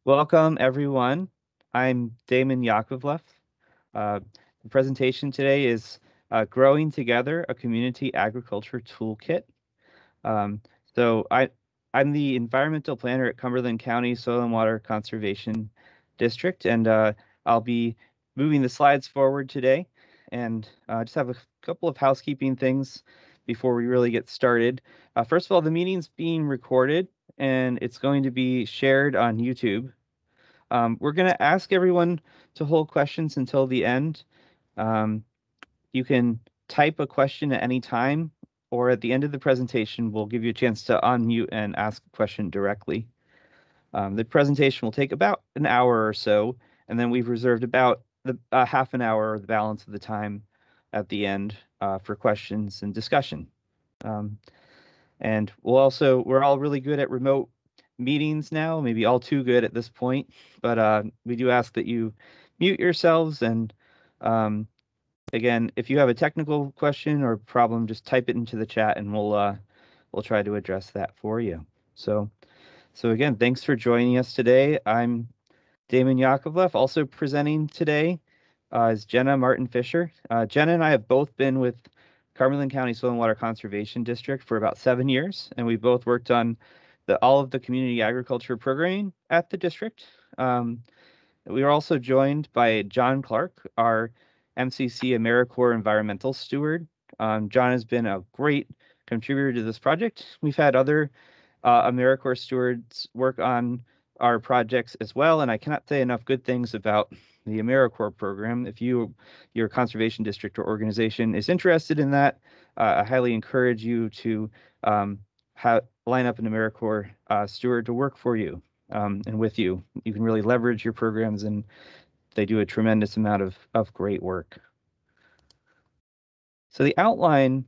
Welcome, everyone. I'm Damon Yakovlev. The presentation today is Growing Together, a Community Agriculture Toolkit. Um, so I'm the environmental planner at Cumberland County Soil and Water Conservation District, and I'll be moving the slides forward today. And just have a couple of housekeeping things before we really get started. First of all, the meeting's being recorded, and it's going to be shared on YouTube. We're going to ask everyone to hold questions until the end. Um, you can type a question at any time, or at the end of the presentation, we'll give you a chance to unmute and ask a question directly. The presentation will take about an hour or so, and then we've reserved about the half an hour, the balance of the time at the end for questions and discussion. And we're all really good at remote meetings now, maybe all too good at this point, but we do ask that you mute yourselves. And again, if you have a technical question or problem, just type it into the chat and we'll try to address that for you. So again, thanks for joining us today. I'm Damon Yakovlev. Also presenting today is Jenna Martin Fisher. Jenna and I have both been with Cumberland County Soil and Water Conservation District for about 7 years, and we've both worked on all of the community agriculture programming at the district. We are also joined by John Clark, our MCC AmeriCorps environmental steward. John has been a great contributor to this project. We've had other AmeriCorps stewards work on our projects as well, and I cannot say enough good things about the AmeriCorps program. If your conservation district or organization is interested in that, I highly encourage you to line up an AmeriCorps steward to work for you and with you. You can really leverage your programs, and they do a tremendous amount of great work. So the outline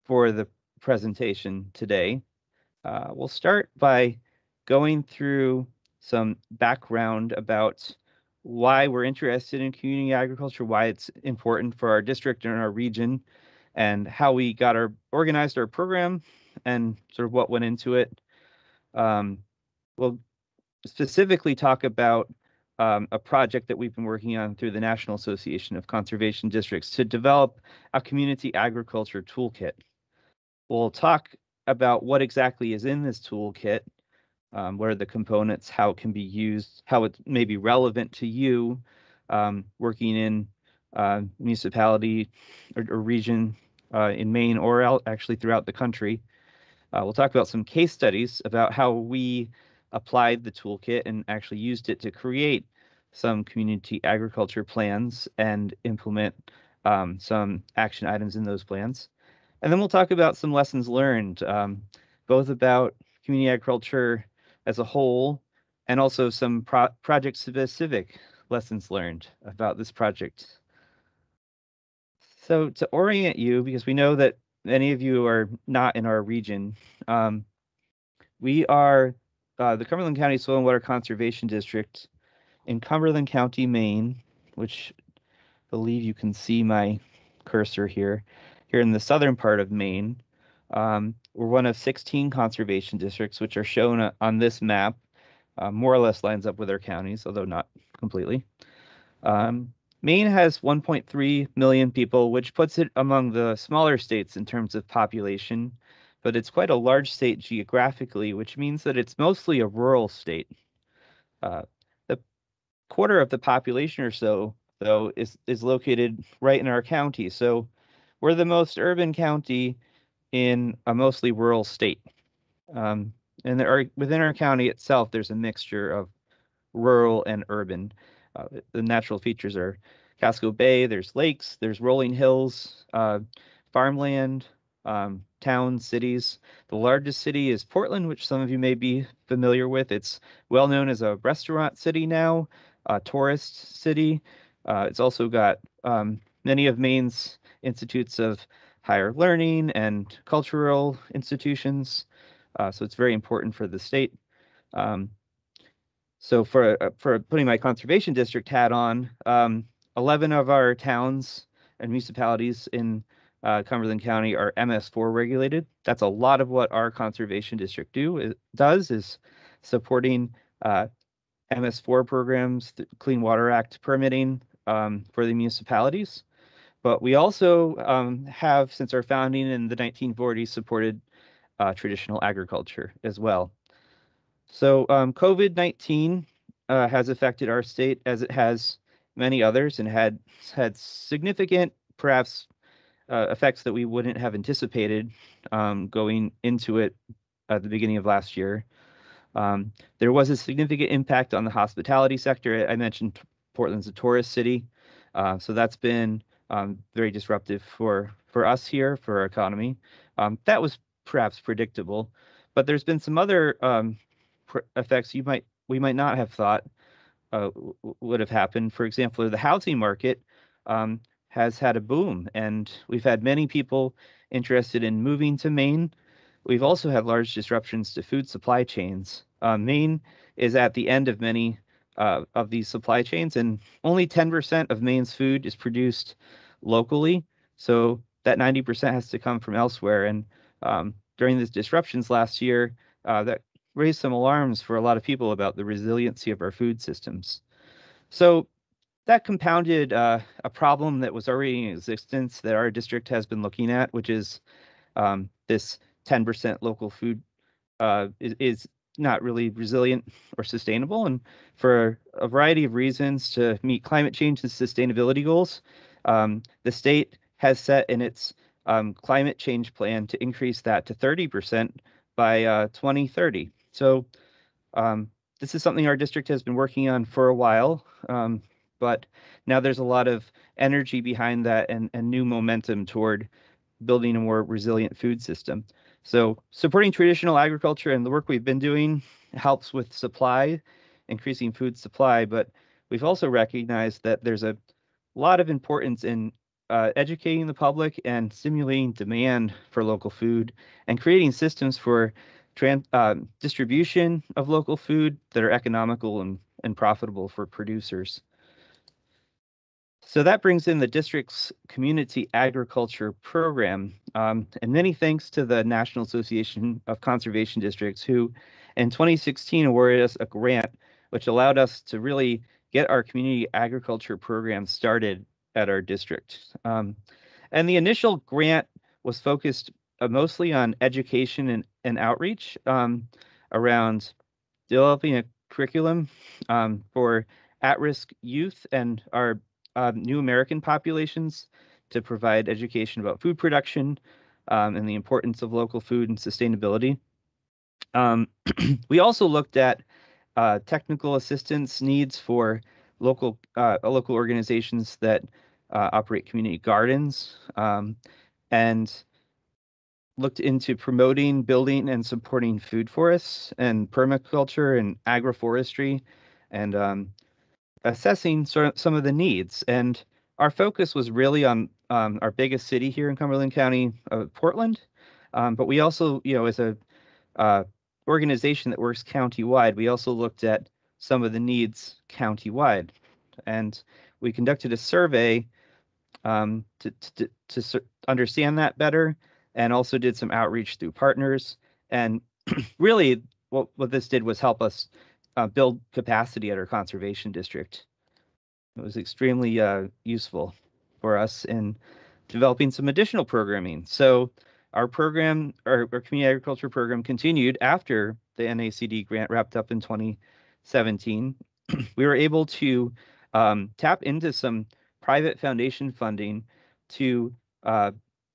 for the presentation today, we'll start by going through some background about why we're interested in community agriculture, why it's important for our district and our region, and how we got organized our program and sort of what went into it. We'll specifically talk about a project that we've been working on through the National Association of Conservation Districts to develop a community agriculture toolkit. We'll talk about what exactly is in this toolkit, what are the components, how it can be used, how it may be relevant to you working in municipality or region in Maine or actually throughout the country. We'll talk about some case studies about how we applied the toolkit and actually used it to create some community agriculture plans and implement some action items in those plans. And then we'll talk about some lessons learned, both about community agriculture as a whole and also some project-specific lessons learned about this project. So to orient you, because we know that many of you are not in our region, we are the Cumberland County Soil and Water Conservation District in Cumberland County, Maine, which I believe you can see my cursor here in the southern part of Maine. We're one of 16 conservation districts, which are shown on this map, more or less lines up with our counties, although not completely. Maine has 1.3 million people, which puts it among the smaller states in terms of population, but it's quite a large state geographically, which means that it's mostly a rural state. The quarter of the population or so, though, is located right in our county. So we're the most urban county in a mostly rural state. And within our county itself, there's a mixture of rural and urban. The natural features are Casco Bay, there's lakes, there's rolling hills, farmland, towns, cities. The largest city is Portland, which some of you may be familiar with. It's well known as a restaurant city now, a tourist city. It's also got many of Maine's institutes of higher learning and cultural institutions. So it's very important for the state. So for putting my conservation district hat on, 11 of our towns and municipalities in Cumberland County are MS4 regulated. That's a lot of what our conservation district does is supporting MS4 programs, the Clean Water Act permitting for the municipalities. But we also have, since our founding in the 1940s, supported traditional agriculture as well. So COVID-19 has affected our state as it has many others and had significant, perhaps, effects that we wouldn't have anticipated going into it at the beginning of last year. There was a significant impact on the hospitality sector. I mentioned Portland's a tourist city, so that's been very disruptive for us here, for our economy. That was perhaps predictable, but there's been some other effects we might not have thought would have happened. For example, the housing market um, has had a boom, and we've had many people interested in moving to Maine. We've also had large disruptions to food supply chains. Maine is at the end of many of these supply chains, and only 10% of Maine's food is produced locally. So that 90% has to come from elsewhere. And during these disruptions last year, that raised some alarms for a lot of people about the resiliency of our food systems. So that compounded a problem that was already in existence that our district has been looking at, which is this 10% local food is not really resilient or sustainable. And for a variety of reasons, to meet climate change and sustainability goals, the state has set in its climate change plan to increase that to 30% by 2030. So this is something our district has been working on for a while, but now there's a lot of energy behind that and new momentum toward building a more resilient food system. So supporting traditional agriculture and the work we've been doing helps with supply, increasing food supply, but we've also recognized that there's a lot of importance in educating the public and stimulating demand for local food and creating systems for distribution of local food that are economical and profitable for producers. So that brings in the district's Community Agriculture Program. And many thanks to the National Association of Conservation Districts, who in 2016 awarded us a grant, which allowed us to really get our community agriculture program started at our district. And the initial grant was focused mostly on education and outreach around developing a curriculum for at-risk youth and our new American populations to provide education about food production and the importance of local food and sustainability. We also looked at technical assistance needs for local organizations that operate community gardens and looked into promoting, building, and supporting food forests and permaculture and agroforestry and assessing sort of some of the needs. And our focus was really on our biggest city here in Cumberland County, Portland. But we also, as a organization that works countywide, we also looked at some of the needs countywide. And we conducted a survey to understand that better, and also did some outreach through partners. And really, what this did was help us build capacity at our conservation district. It was extremely useful for us in developing some additional programming. So our program, our community agriculture program, continued after the NACD grant wrapped up in 2017. We were able to tap into some private foundation funding to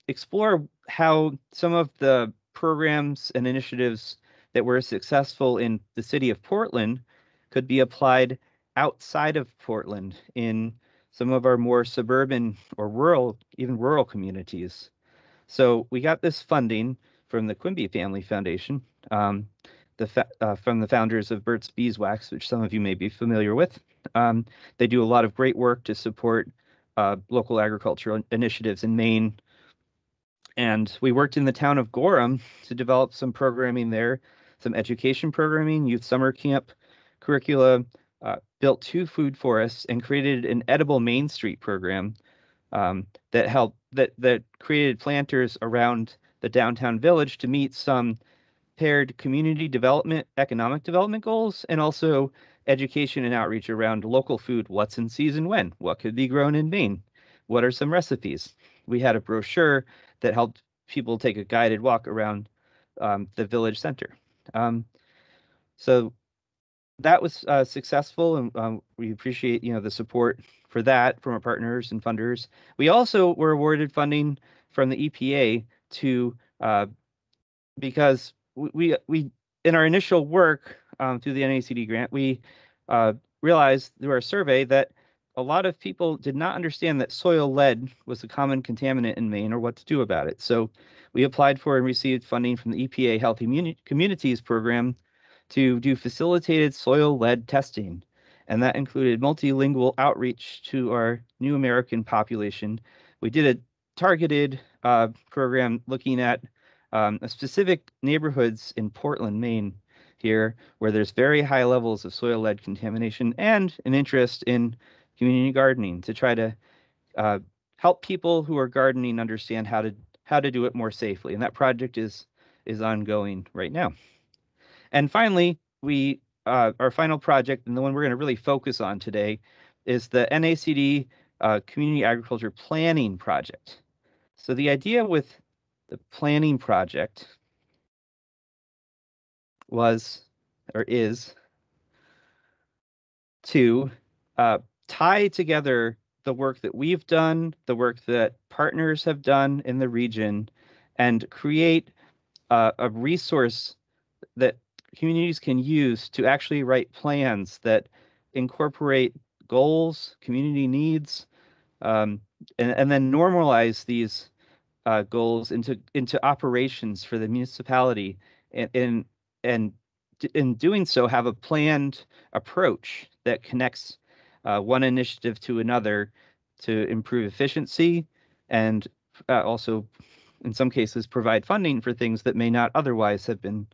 explore how some of the programs and initiatives that were successful in the city of Portland could be applied outside of Portland in some of our more suburban or rural, even rural communities. So we got this funding from the Quimby Family Foundation, from the founders of Burt's Beeswax, which some of you may be familiar with. They do a lot of great work to support local agricultural initiatives in Maine. And we worked in the town of Gorham to develop some programming there, some education programming, youth summer camp curricula, built 2 food forests, and created an edible Main Street program that created planters around the downtown village to meet some paired community development, economic development goals, and also education and outreach around local food, what's in season when, what could be grown in Maine, what are some recipes. We had a brochure that helped people take a guided walk around the village center. So that was successful, and we appreciate the support for that from our partners and funders. We also were awarded funding from the EPA to because we in our initial work through the NACD grant, we realized through our survey that a lot of people did not understand that soil lead was a common contaminant in Maine or what to do about it. So we applied for and received funding from the EPA Healthy Communities program to do facilitated soil lead testing. And that included multilingual outreach to our new American population. We did a targeted program looking at specific neighborhoods in Portland, Maine, here, where there's very high levels of soil lead contamination and an interest in community gardening to try to help people who are gardening understand how to do it more safely. And that project is ongoing right now. And finally, our final project, and the one we're going to really focus on today, is the NACD Community Agriculture Planning Project. So the idea with the planning project was, or is, to tie together the work that we've done, the work that partners have done in the region, and create a resource that communities can use to actually write plans that incorporate goals, community needs, and then normalize these goals into operations for the municipality, and in doing so have a planned approach that connects one initiative to another to improve efficiency and also in some cases provide funding for things that may not otherwise have been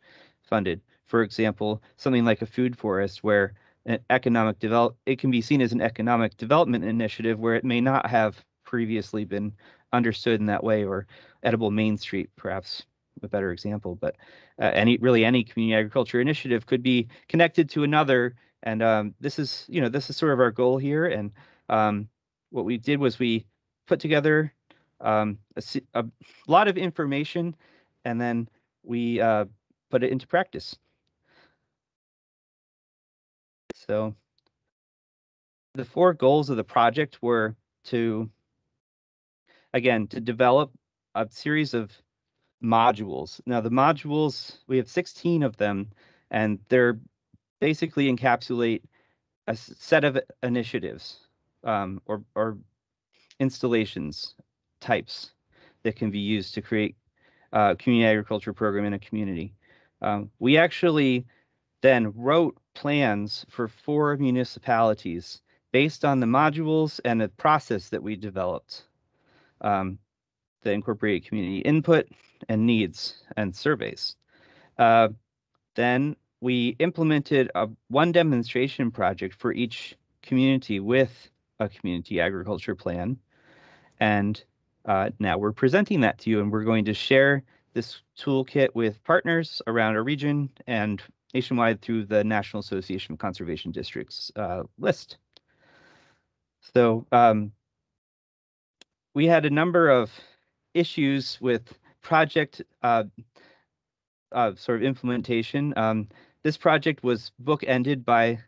funded. For example, something like a food forest where it can be seen as an economic development initiative where it may not have previously been understood in that way, or Edible Main Street, perhaps a better example. But any community agriculture initiative could be connected to another, and this is sort of our goal here. And what we did was we put together a lot of information, and then we put it into practice. So the 4 goals of the project were to develop a series of modules. Now, the modules, we have 16 of them, and they're basically encapsulate a set of initiatives or installations types that can be used to create a community agriculture program in a community. We actually then wrote plans for 4 municipalities based on the modules and the process that we developed that incorporate community input and needs and surveys. Then we implemented one demonstration project for each community with a community agriculture plan. And now we're presenting that to you, and we're going to share this toolkit with partners around our region and nationwide through the National Association of Conservation Districts list. So we had a number of issues with project sort of implementation. This project was bookended by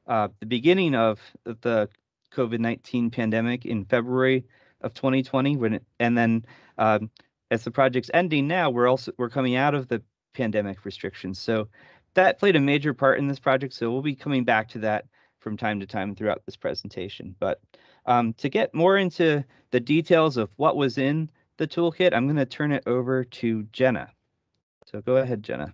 the beginning of the COVID-19 pandemic in February of 2020, and then as the project's ending now, we're coming out of the pandemic restrictions. So that played a major part in this project. So we'll be coming back to that from time to time throughout this presentation. But to get more into the details of what was in the toolkit, I'm going to turn it over to Jenna. So go ahead, Jenna.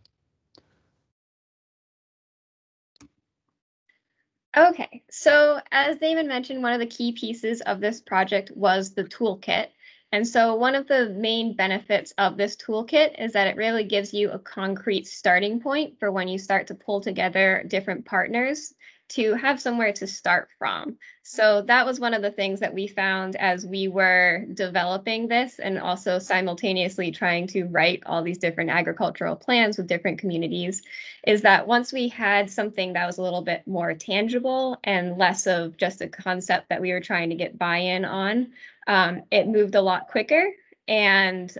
Okay, so as David mentioned, one of the key pieces of this project was the toolkit. And so one of the main benefits of this toolkit is that it really gives you a concrete starting point for when you start to pull together different partners to have somewhere to start from. So that was one of the things that we found as we were developing this, and also simultaneously trying to write all these different agricultural plans with different communities, is that once we had something that was a little bit more tangible and less of just a concept that we were trying to get buy-in on, it moved a lot quicker, and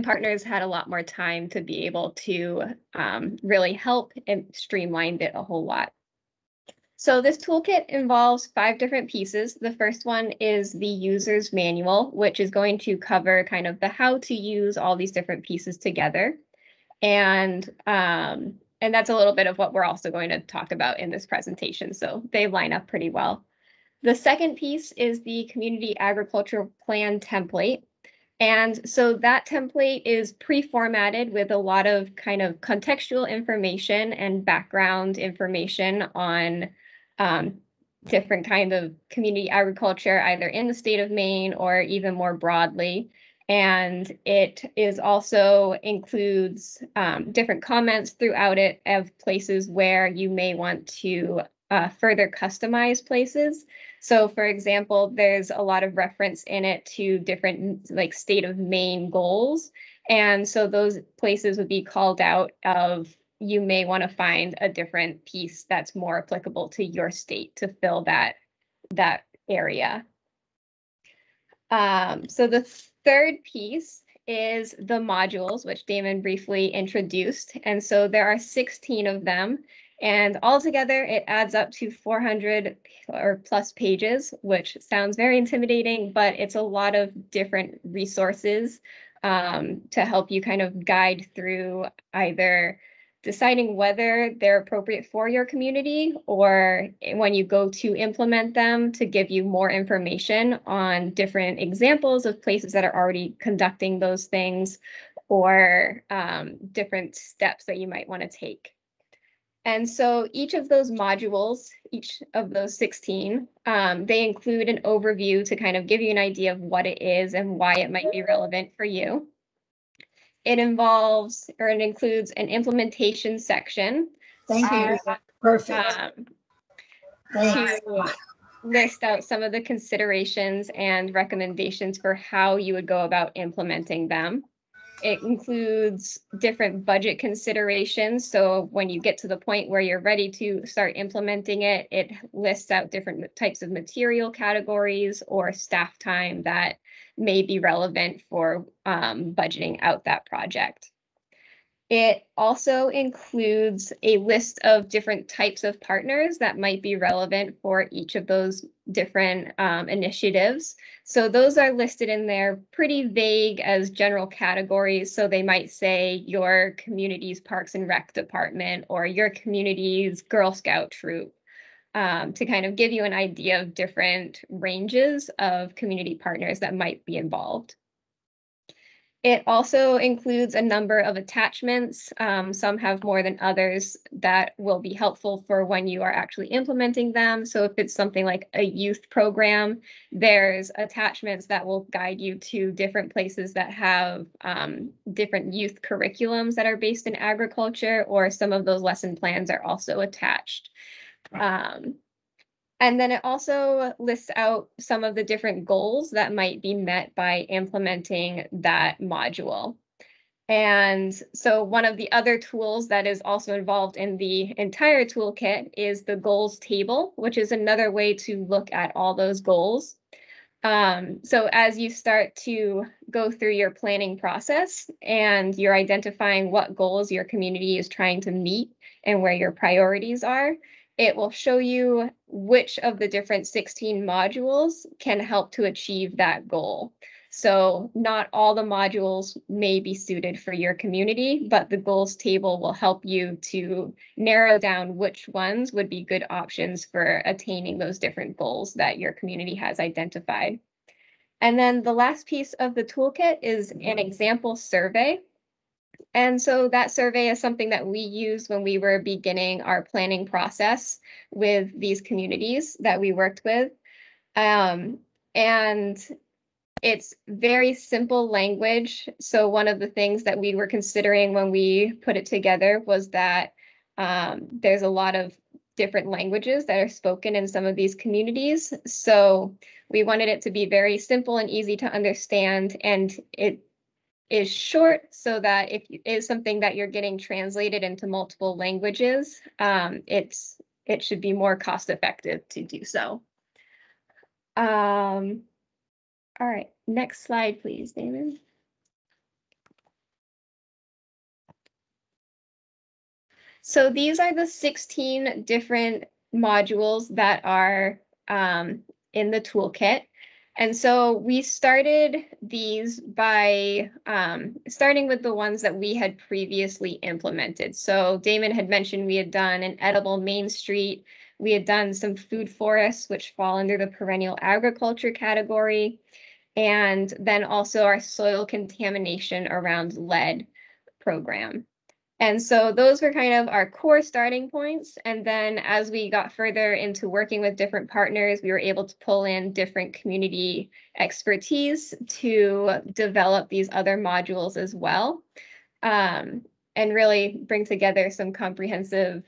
partners had a lot more time to be able to really help and streamlined it a whole lot. So this toolkit involves 5 different pieces. The first one is the user's manual, which is going to cover kind of the how to use all these different pieces together. And that's a little bit of what we're also going to talk about in this presentation. So they line up pretty well. The second piece is the Community Agriculture Plan template. And so that template is pre-formatted with a lot of kind of contextual information and background information on different kinds of community agriculture, either in the state of Maine or even more broadly. And it is also includes different comments throughout it of places where you may want to further customize places. So for example, there's a lot of reference in it to different like state of Maine goals. And so those places would be called out of, you may want to find a different piece that's more applicable to your state to fill that area. So the third piece is the modules, which Damon briefly introduced. And so there are 16 of them. And altogether, it adds up to 400 or plus pages, which sounds very intimidating, but it's a lot of different resources to help you kind of guide through either deciding whether they're appropriate for your community, or when you go to implement them, to give you more information on different examples of places that are already conducting those things, or different steps that you might want to take. And so each of those modules, each of those 16, they include an overview to kind of give you an idea of what it is and why it might be relevant for you. It involves, or it includes, an implementation section. Thank you. Perfect. To list out some of the considerations and recommendations for how you would go about implementing them. It includes different budget considerations. So when you get to the point where you're ready to start implementing it, it lists out different types of material categories or staff time that may be relevant for budgeting out that project. It also includes a list of different types of partners that might be relevant for each of those different initiatives. So those are listed in there pretty vague as general categories. So they might say your community's Parks and Rec department or your community's Girl Scout troop, to kind of give you an idea of different ranges of community partners that might be involved. It also includes a number of attachments. Some have more than others that will be helpful for when you are actually implementing them. So if it's something like a youth program, there's attachments that will guide you to different places that have different youth curriculums that are based in agriculture, or some of those lesson plans are also attached. And then it also lists out some of the different goals that might be met by implementing that module. And so one of the other tools that is also involved in the entire toolkit is the goals table, which is another way to look at all those goals. So as you start to go through your planning process and you're identifying what goals your community is trying to meet and where your priorities are, it will show you which of the different 16 modules can help to achieve that goal. So not all the modules may be suited for your community, but the goals table will help you to narrow down which ones would be good options for attaining those different goals that your community has identified. And then the last piece of the toolkit is an example survey. And so that survey is something that we used when we were beginning our planning process with these communities that we worked with. And it's very simple language. So one of the things that we were considering when we put it together was that there's a lot of different languages that are spoken in some of these communities. So we wanted it to be very simple and easy to understand, and it is short so that if it is something that you're getting translated into multiple languages, it should be more cost effective to do so. All right, next slide, please, Damon. So these are the 16 different modules that are in the toolkit. And so we started these by starting with the ones that we had previously implemented. So Damon had mentioned we had done an edible Main Street. We had done some food forests, which fall under the perennial agriculture category. And then also our soil contamination around lead program. And so those were kind of our core starting points. And then as we got further into working with different partners, we were able to pull in different community expertise to develop these other modules as well, and really bring together some comprehensive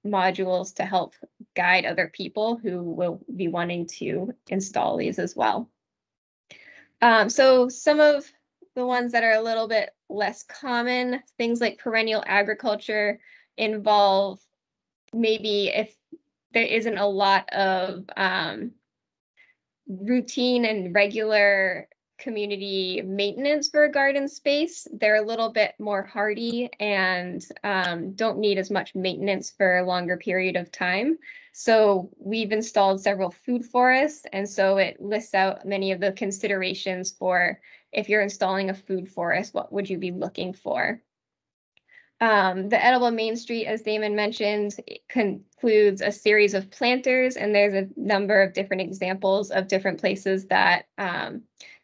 modules to help guide other people who will be wanting to install these as well. So some of the ones that are a little bit less common, things like perennial agriculture, involve maybe if there isn't a lot of routine and regular community maintenance for a garden space, they're a little bit more hardy and don't need as much maintenance for a longer period of time. So we've installed several food forests, and so it lists out many of the considerations for if you're installing a food forest, what would you be looking for? The edible Main Street, as Damon mentioned, concludes a series of planters, and there's a number of different examples of different places that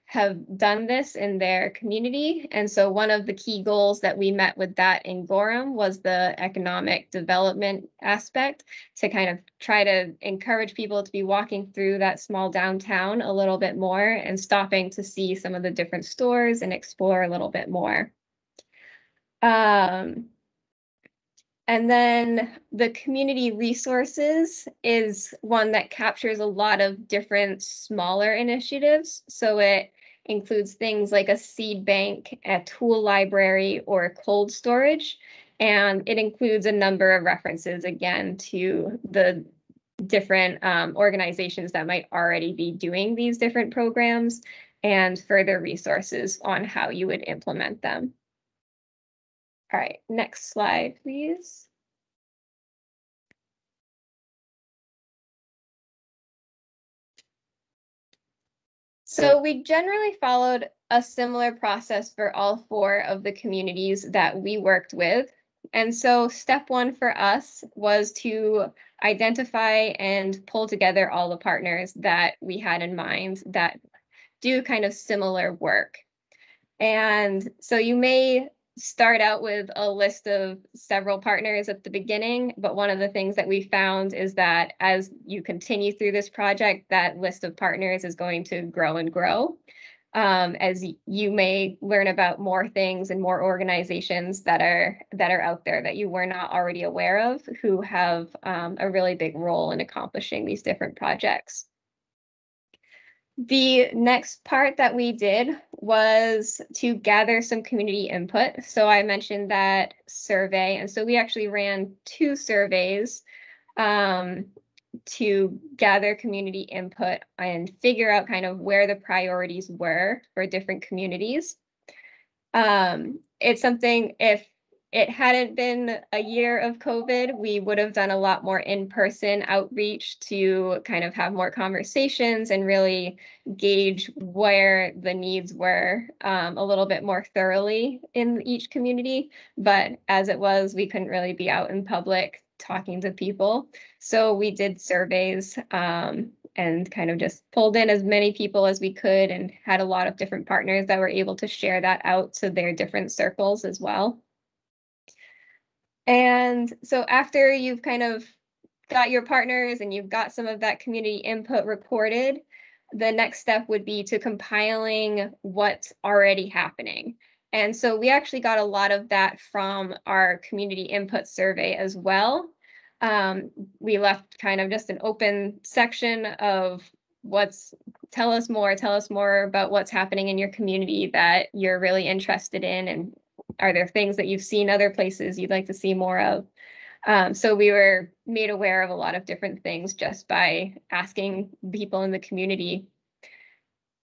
have done this in their community. And so one of the key goals that we met with that in Gorham was the economic development aspect, to kind of try to encourage people to be walking through that small downtown a little bit more and stopping to see some of the different stores and explore a little bit more. And then the community resources is one that captures a lot of different smaller initiatives. So it includes things like a seed bank, a tool library, or cold storage. And it includes a number of references, again, to the different organizations that might already be doing these different programs, and further resources on how you would implement them. All right, next slide, please. So we generally followed a similar process for all 4 of the communities that we worked with. And so step 1 for us was to identify and pull together all the partners that we had in mind that do kind of similar work. And so you may start out with a list of several partners at the beginning, but one of the things that we found is that as you continue through this project, that list of partners is going to grow and grow, as you may learn about more things and more organizations that are out there that you were not already aware of, who have a really big role in accomplishing these different projects. The next part that we did was to gather some community input. So I mentioned that survey, and so we actually ran 2 surveys to gather community input and figure out kind of where the priorities were for different communities. It's something, if it hadn't been a year of COVID, we would have done a lot more in-person outreach to kind of have more conversations and really gauge where the needs were a little bit more thoroughly in each community. But as it was, we couldn't really be out in public talking to people. So we did surveys and kind of just pulled in as many people as we could, and had a lot of different partners that were able to share that out to their different circles as well. And so after you've kind of got your partners and you've got some of that community input recorded, the next step would be to compiling what's already happening. And so we actually got a lot of that from our community input survey as well. We left kind of just an open section of tell us more about what's happening in your community that you're really interested in, and are there things that you've seen other places you'd like to see more of? So we were made aware of a lot of different things just by asking people in the community.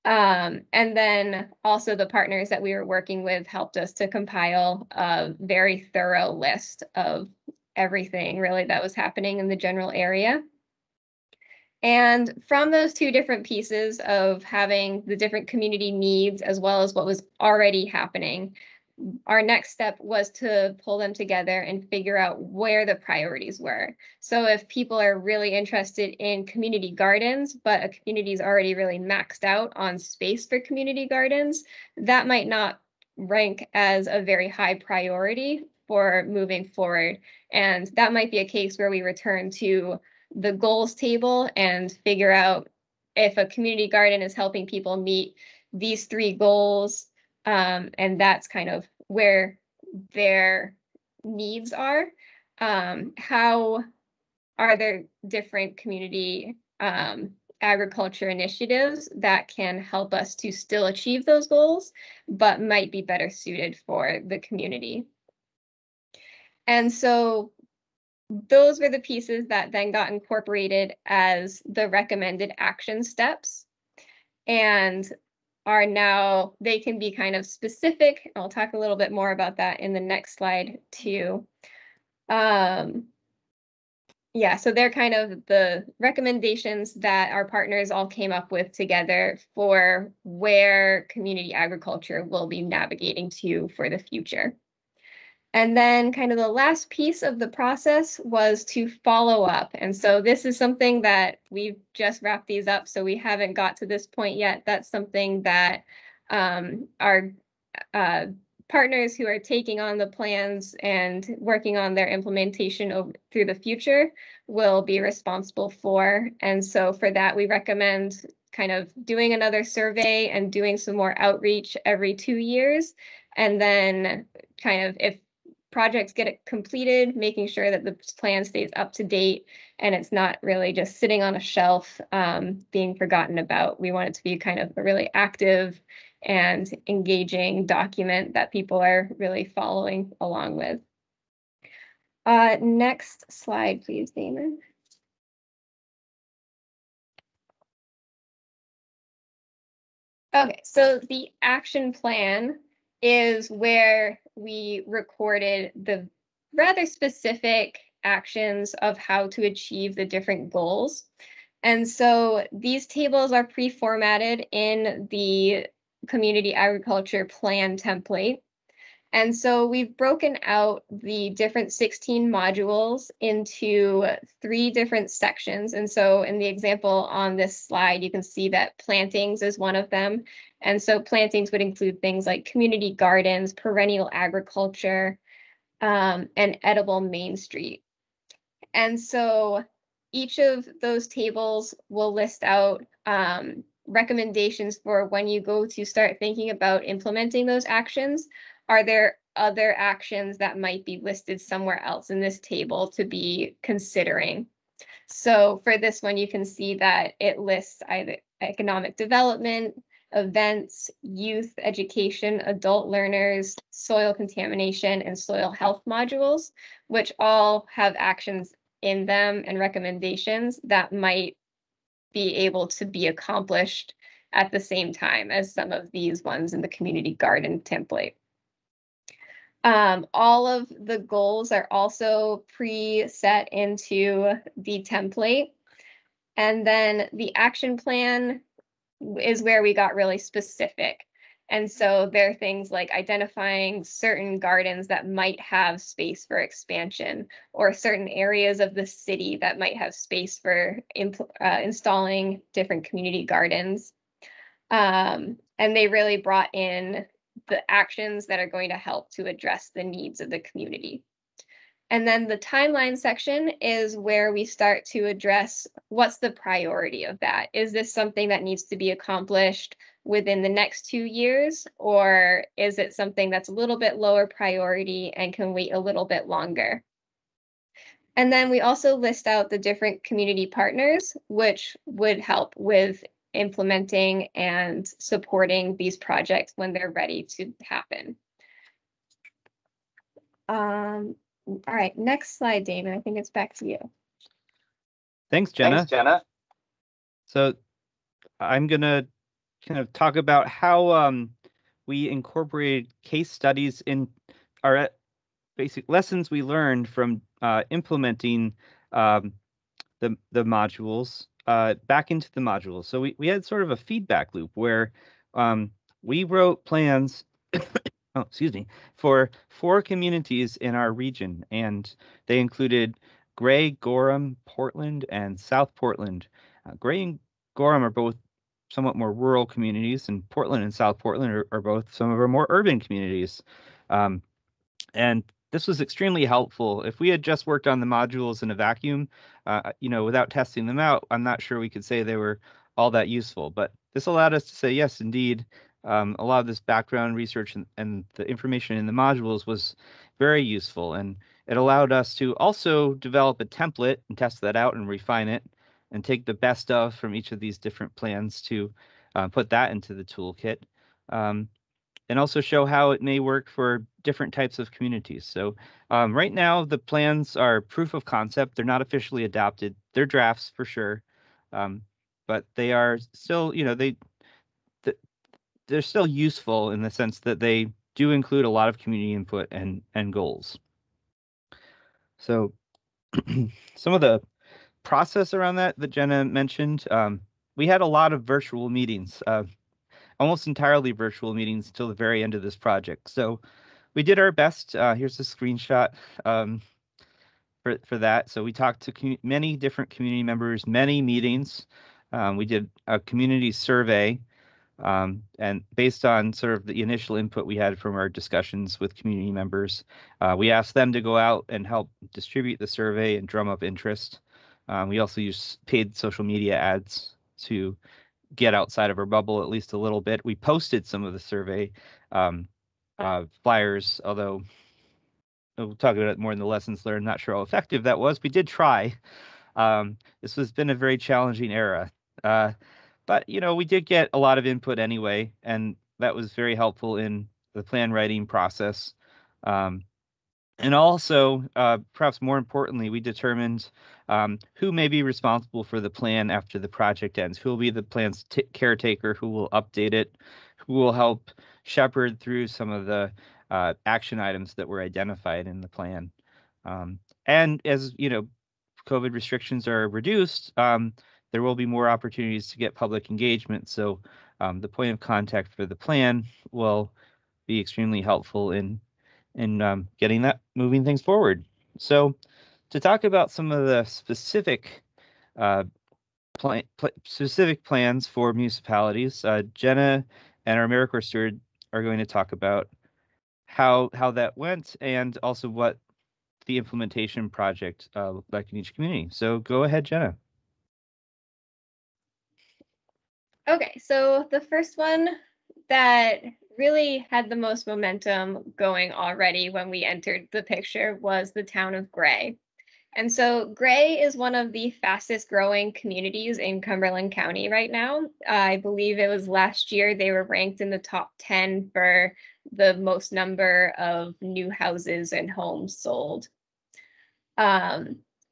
And then also the partners that we were working with helped us to compile a very thorough list of everything really that was happening in the general area. And from those two different pieces of having the different community needs as well as what was already happening, our next step was to pull them together and figure out where the priorities were. So if people are really interested in community gardens, but a community is already really maxed out on space for community gardens, that might not rank as a very high priority for moving forward. And that might be a case where we return to the goals table and figure out if a community garden is helping people meet these 3 goals, and that's kind of where their needs are. How are there different community agriculture initiatives that can help us to still achieve those goals, but might be better suited for the community? And so those were the pieces that then got incorporated as the recommended action steps, and are now, they can be kind of specific. I'll talk a little bit more about that in the next slide too. Yeah, so they're kind of the recommendations that our partners all came up with together for where community agriculture will be navigating to for the future. And then kind of the last piece of the process was to follow up. And so this is something that we've just wrapped these up, so we haven't got to this point yet. That's something that our partners who are taking on the plans and working on their implementation through the future will be responsible for. And so for that, we recommend kind of doing another survey and doing some more outreach every 2 years. And then kind of, if projects get it completed, making sure that the plan stays up to date and it's not really just sitting on a shelf being forgotten about. We want it to be kind of a really active and engaging document that people are really following along with. Next slide, please, Damon. Okay, so the action plan is where we recorded the rather specific actions of how to achieve the different goals. And so these tables are pre-formatted in the Community Agriculture Plan template. And so we've broken out the different 16 modules into 3 different sections. And so in the example on this slide, you can see that plantings is one of them. And so plantings would include things like community gardens, perennial agriculture, and edible Main Street. And so each of those tables will list out recommendations for when you go to start thinking about implementing those actions. Are there other actions that might be listed somewhere else in this table to be considering? So for this one, you can see that it lists either economic development, events, youth education, adult learners, soil contamination, and soil health modules, which all have actions in them and recommendations that might be able to be accomplished at the same time as some of these ones in the community garden template. All of the goals are also pre-set into the template. And then the action plan is where we got really specific. And so there are things like identifying certain gardens that might have space for expansion, or certain areas of the city that might have space for installing different community gardens. And they really brought in the actions that are going to help to address the needs of the community. And then the timeline section is where we start to address what's the priority of that. Is this something that needs to be accomplished within the next 2 years, or is it something that's a little bit lower priority and can wait a little bit longer? And then we also list out the different community partners, which would help with implementing and supporting these projects when they're ready to happen. All right, next slide, Damon. I think it's back to you. Thanks, Jenna. So I'm going to kind of talk about how we incorporated case studies in our basic lessons we learned from implementing the modules back into the modules. So we had sort of a feedback loop where we wrote plans for 4 communities in our region, and they included Gray, Gorham, Portland, and South Portland. Gray and Gorham are both somewhat more rural communities, and Portland and South Portland are both some of our more urban communities. And this was extremely helpful. If we had just worked on the modules in a vacuum, without testing them out, I'm not sure we could say they were all that useful. But this allowed us to say, yes, indeed, a lot of this background research and the information in the modules was very useful. And it allowed us to also develop a template and test that out and refine it and take the best of from each of these different plans to put that into the toolkit. And also show how it may work for different types of communities. So right now, the plans are proof of concept. They're not officially adopted. They're drafts for sure, but they are still, they're still useful in the sense that they do include a lot of community input and goals. So some of the process around that Jenna mentioned, we had a lot of virtual meetings. Almost entirely virtual meetings until the very end of this project. So we did our best. Here's a screenshot for that. So we talked to many different community members, many meetings. We did a community survey, and based on sort of the initial input we had from our discussions with community members, we asked them to go out and help distribute the survey and drum up interest. We also used paid social media ads to get outside of our bubble at least a little bit. We posted some of the survey flyers, although we'll talk about it more in the lessons learned. Not sure how effective that was. We did try. This has been a very challenging era, but we did get a lot of input anyway, and that was very helpful in the plan writing process. And also, perhaps more importantly, we determined who may be responsible for the plan after the project ends, who will be the plan's caretaker, who will update it, who will help shepherd through some of the action items that were identified in the plan. And as COVID restrictions are reduced, there will be more opportunities to get public engagement. So the point of contact for the plan will be extremely helpful in getting that moving things forward. So to talk about some of the specific specific plans for municipalities, Jenna and our AmeriCorps steward are going to talk about how that went and also what the implementation project looked like in each community. So go ahead, Jenna. Okay, so the first one that really had the most momentum going already when we entered the picture was the town of Gray. And so Gray is one of the fastest growing communities in Cumberland County right now. I believe it was last year they were ranked in the top 10 for the most number of new houses and homes sold.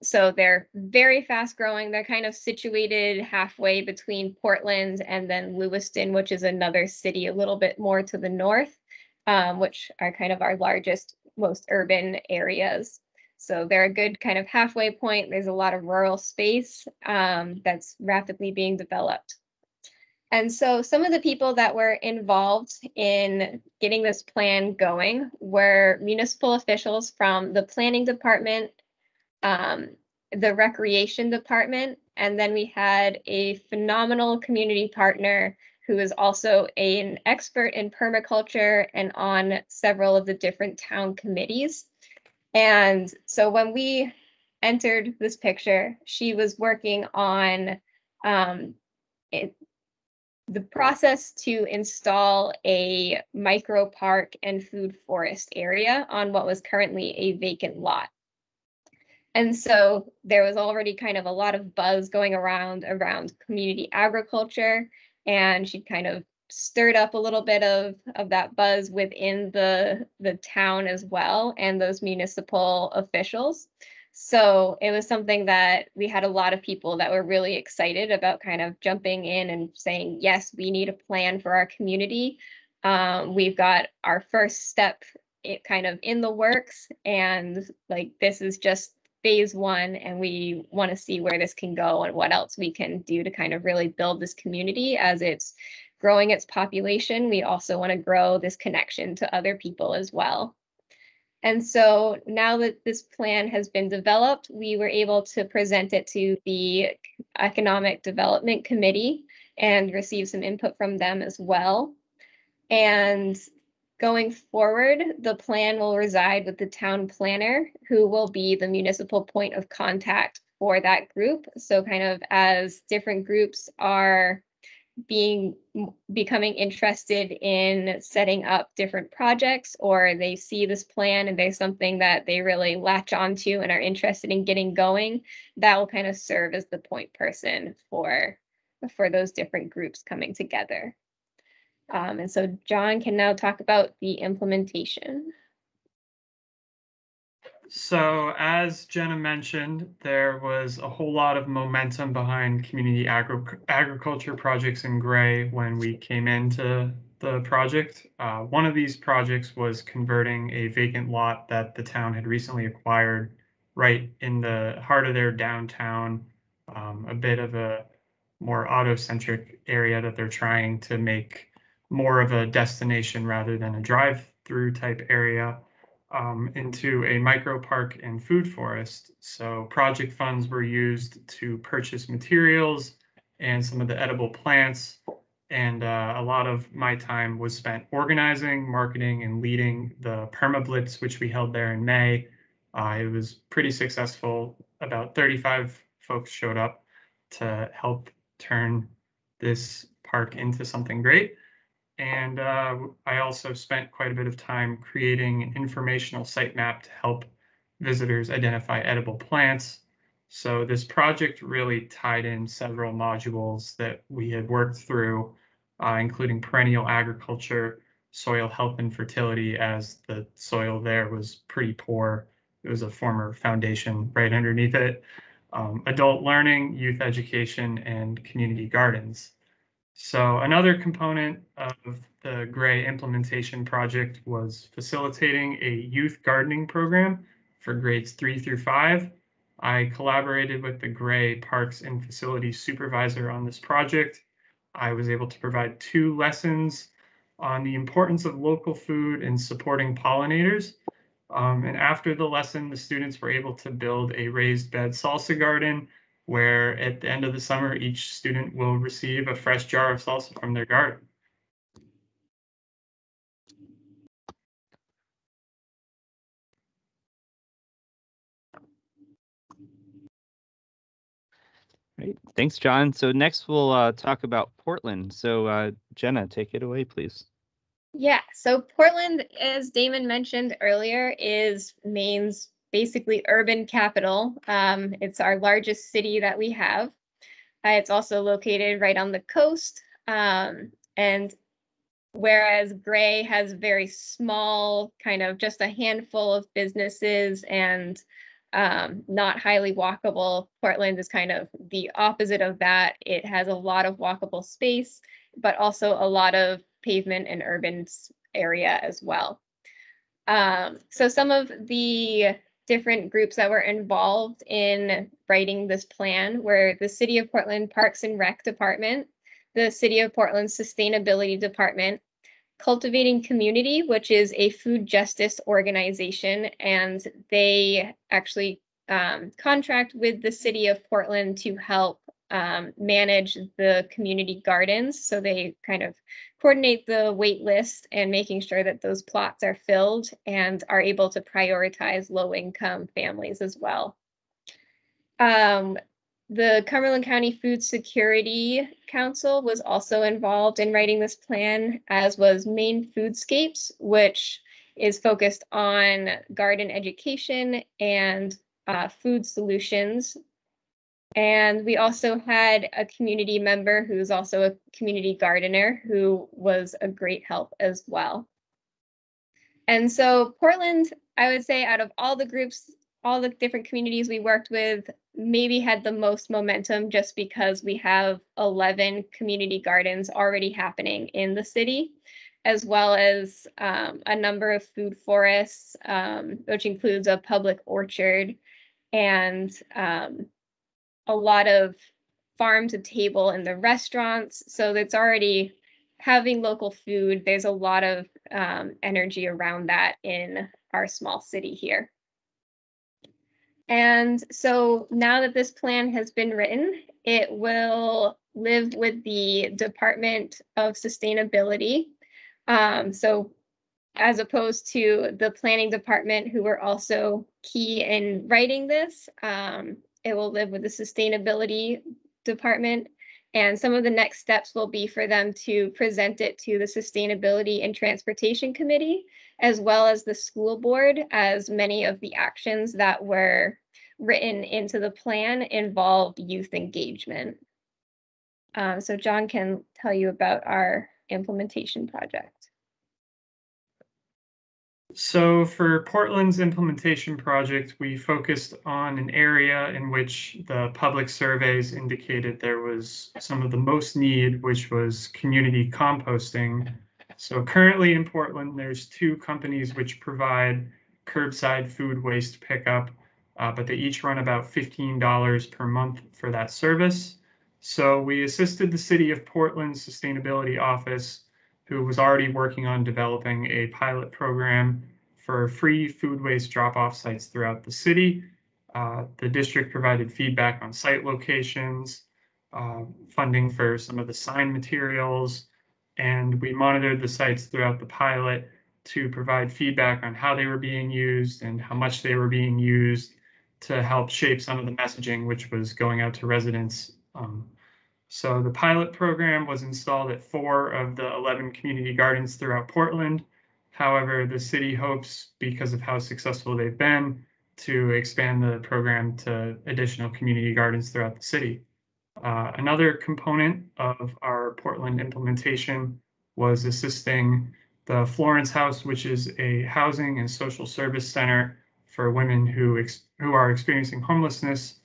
So they're very fast growing. They're kind of situated halfway between Portland and then Lewiston, which is another city a little bit more to the north, which are kind of our largest, most urban areas. So they're a good kind of halfway point. There's a lot of rural space that's rapidly being developed. And so some of the people that were involved in getting this plan going were municipal officials from the planning department, the recreation department, and then we had a phenomenal community partner who is also an expert in permaculture and on several of the different town committees. And so when we entered this picture, she was working on the process to install a micro park and food forest area on what was currently a vacant lot. And so there was already kind of a lot of buzz going around community agriculture, and she kind of stirred up a little bit of that buzz within the town as well, and those municipal officials. So it was something that we had a lot of people that were really excited about kind of jumping in and saying, yes, we need a plan for our community. We've got our first step kind of in the works, and like this is just phase one, and we want to see where this can go and what else we can do to kind of really build this community as it's growing its population. We also want to grow this connection to other people as well. And so now that this plan has been developed, we were able to present it to the Economic Development Committee and receive some input from them as well. And going forward, the plan will reside with the town planner, who will be the municipal point of contact for that group. So kind of as different groups are becoming interested in setting up different projects, or they see this plan and there's something that they really latch onto and are interested in getting going, that will kind of serve as the point person for those different groups coming together. And so John can now talk about the implementation. So as Jenna mentioned, there was a whole lot of momentum behind community agriculture projects in Gray when we came into the project. One of these projects was converting a vacant lot that the town had recently acquired right in the heart of their downtown, a bit of a more auto-centric area that they're trying to make more of a destination rather than a drive-through type area. Into a micro park and food forest. So project funds were used to purchase materials and some of the edible plants. And a lot of my time was spent organizing, marketing, and leading the PermaBlitz, which we held there in May. It was pretty successful. About 35 folks showed up to help turn this park into something great. And I also spent quite a bit of time creating an informational sitemap to help visitors identify edible plants. So this project really tied in several modules that we had worked through, including perennial agriculture, soil health and fertility, as the soil there was pretty poor. It was a former foundation right underneath it, adult learning, youth education, and community gardens. So another component of the Gray implementation project was facilitating a youth gardening program for grades 3 through 5. I collaborated with the Gray Parks and Facilities supervisor on this project. I was able to provide 2 lessons on the importance of local food and supporting pollinators. And after the lesson, the students were able to build a raised bed salsa garden, where at the end of the summer, each student will receive a fresh jar of salsa from their garden. Great. Thanks, John. So next we'll talk about Portland. So Jenna, take it away, please. Yeah, so Portland, as Damon mentioned earlier, is Maine's basically urban capital. It's our largest city that we have. It's also located right on the coast. And whereas Gray has very small, kind of just a handful of businesses and not highly walkable, Portland is kind of the opposite of that. It has a lot of walkable space, but also a lot of pavement and urban area as well. So some of the different groups that were involved in writing this plan were the City of Portland Parks and Rec Department, the City of Portland Sustainability Department, Cultivating Community, which is a food justice organization, and they actually contract with the City of Portland to help manage the community gardens. So they kind of coordinate the wait list and making sure that those plots are filled and are able to prioritize low-income families as well. The Cumberland County Food Security Council was also involved in writing this plan, as was Maine Foodscapes, which is focused on garden education and food solutions. And we also had a community member who's also a community gardener who was a great help as well. And so Portland, I would say out of all the groups, all the different communities we worked with, maybe had the most momentum just because we have 11 community gardens already happening in the city, as well as a number of food forests, which includes a public orchard and a lot of farm to table in the restaurants. So it's already having local food. There's a lot of energy around that in our small city here. And so now that this plan has been written, it will live with the Department of Sustainability. So as opposed to the planning department, who were also key in writing this, it will live with the sustainability department. And some of the next steps will be for them to present it to the Sustainability and Transportation Committee, as well as the school board, as many of the actions that were written into the plan involve youth engagement. So John can tell you about our implementation project. So for Portland's implementation project, we focused on an area in which the public surveys indicated there was some of the most need, which was community composting. So currently in Portland, there's 2 companies which provide curbside food waste pickup, but they each run about $15 per month for that service. So we assisted the City of Portland's Sustainability Office, who was already working on developing a pilot program for free food waste drop-off sites throughout the city. The district provided feedback on site locations, funding for some of the sign materials, and we monitored the sites throughout the pilot to provide feedback on how they were being used and how much they were being used to help shape some of the messaging which was going out to residents. So the pilot program was installed at 4 of the 11 community gardens throughout Portland. However, the city hopes, because of how successful they've been, to expand the program to additional community gardens throughout the city. Another component of our Portland implementation was assisting the Florence House, which is a housing and social service center for women who are experiencing homelessness.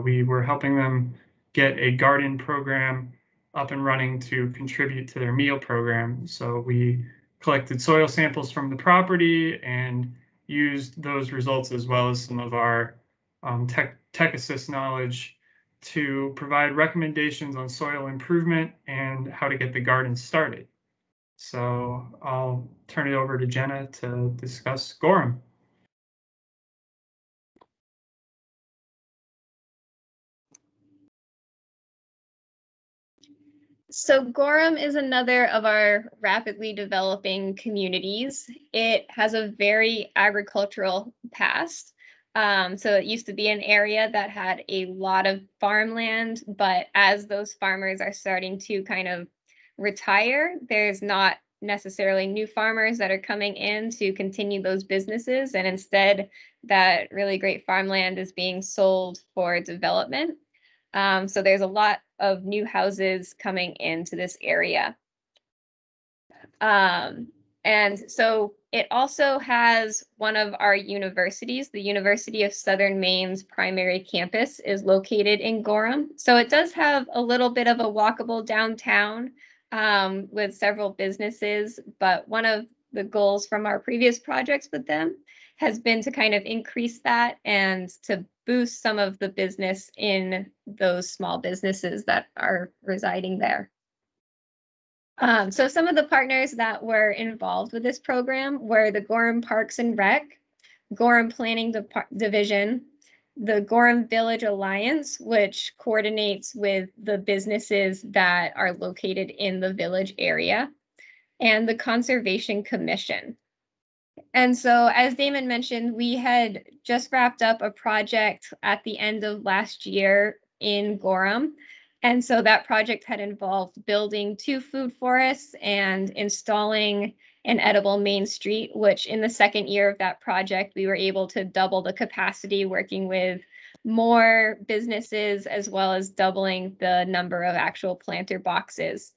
We were helping them get a garden program up and running to contribute to their meal program. So we collected soil samples from the property and used those results, as well as some of our tech assist knowledge, to provide recommendations on soil improvement and how to get the garden started. So I'll turn it over to Jenna to discuss Gorham. So Gorham is another of our rapidly developing communities. It has a very agricultural past. So it used to be an area that had a lot of farmland, but as those farmers are starting to kind of retire, there's not necessarily new farmers that are coming in to continue those businesses. And instead, that really great farmland is being sold for development. So there's a lot of new houses coming into this area. And so it also has one of our universities. The University of Southern Maine's primary campus is located in Gorham. So it does have a little bit of a walkable downtown with several businesses, but one of the goals from our previous projects with them has been to kind of increase that and to boost some of the business in those small businesses that are residing there. So some of the partners that were involved with this program were the Gorham Parks and Rec, Gorham Planning Division, the Gorham Village Alliance, which coordinates with the businesses that are located in the village area, and the Conservation Commission. And so, as Damon mentioned, we had just wrapped up a project at the end of last year in Gorham. And so that project had involved building 2 food forests and installing and edible Main Street, which in the second year of that project, we were able to double the capacity, working with more businesses, as well as doubling the number of actual planter boxes.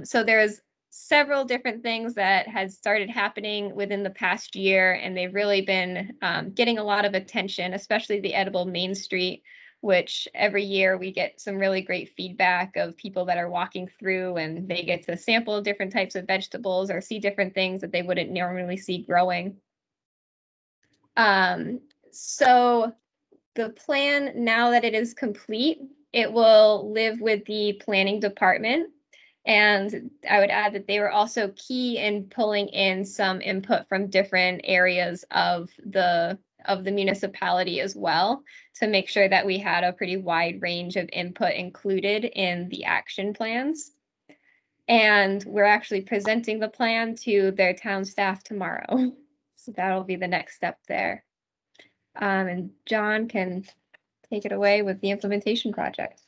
So there's several different things that had started happening within the past year, and they've really been getting a lot of attention, especially the edible Main Street, which every year we get some really great feedback of people that are walking through, and they get to sample different types of vegetables or see different things that they wouldn't normally see growing. So the plan, now that it is complete, it will live with the planning department. And I would add that they were also key in pulling in some input from different areas of the municipality as well, to make sure that we had a pretty wide range of input included in the action plans. And we're actually presenting the plan to their town staff tomorrow. So that'll be the next step there. And John can take it away with the implementation project.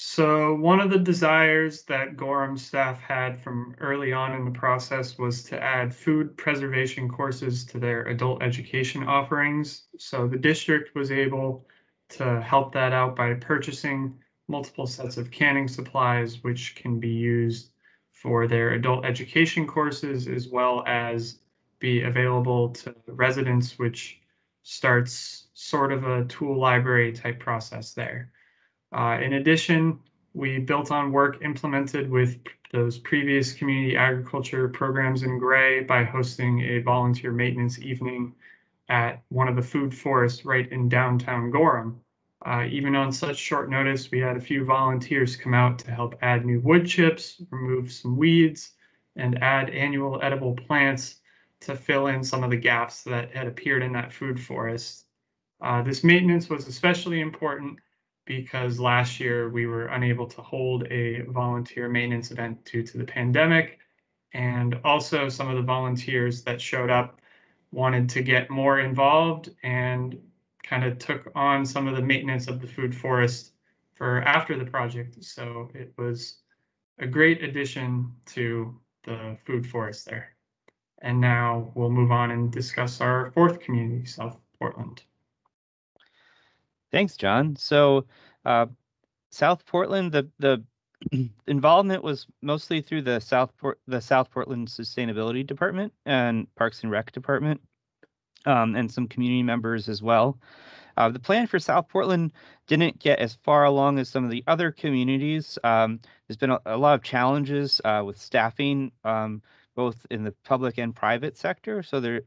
So one of the desires that Gorham staff had from early on in the process was to add food preservation courses to their adult education offerings. So the district was able to help that out by purchasing multiple sets of canning supplies, which can be used for their adult education courses, as well as be available to residents, which starts sort of a tool library type process there. In addition, we built on work implemented with those previous community agriculture programs in Gray by hosting a volunteer maintenance evening at one of the food forests right in downtown Gorham. Even on such short notice, we had a few volunteers come out to help add new wood chips, remove some weeds, and add annual edible plants to fill in some of the gaps that had appeared in that food forest. This maintenance was especially important because last year we were unable to hold a volunteer maintenance event due to the pandemic. And also some of the volunteers that showed up wanted to get more involved and kind of took on some of the maintenance of the food forest for after the project. So it was a great addition to the food forest there. And now we'll move on and discuss our fourth community, South Portland. Thanks, John. So South Portland, the involvement was mostly through the South Portland Sustainability Department and Parks and Rec Department, and some community members as well. The plan for South Portland didn't get as far along as some of the other communities. There's been a lot of challenges with staffing, both in the public and private sector. So there's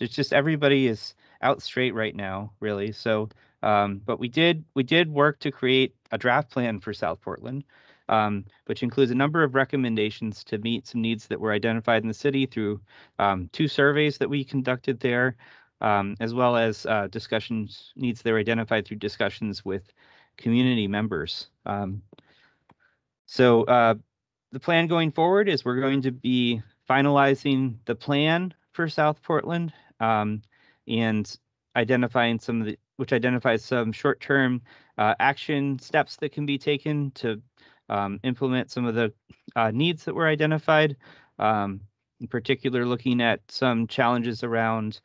just everybody is out straight right now, really. So, but we did work to create a draft plan for South Portland, which includes a number of recommendations to meet some needs that were identified in the city through 2 surveys that we conducted there, as well as needs that were identified through discussions with community members. So the plan going forward is we're going to be finalizing the plan for South Portland, and identifying which identifies some short-term action steps that can be taken to implement some of the needs that were identified. In particular, looking at some challenges around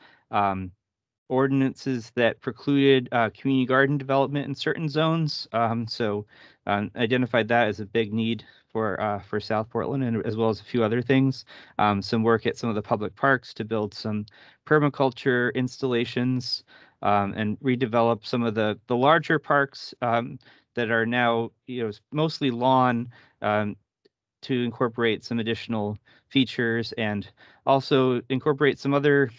ordinances that precluded community garden development in certain zones. So identified that as a big need for South Portland, and as well as a few other things. Some work at some of the public parks to build some permaculture installations, and redevelop some of the larger parks that are now mostly lawn, to incorporate some additional features, and also incorporate some other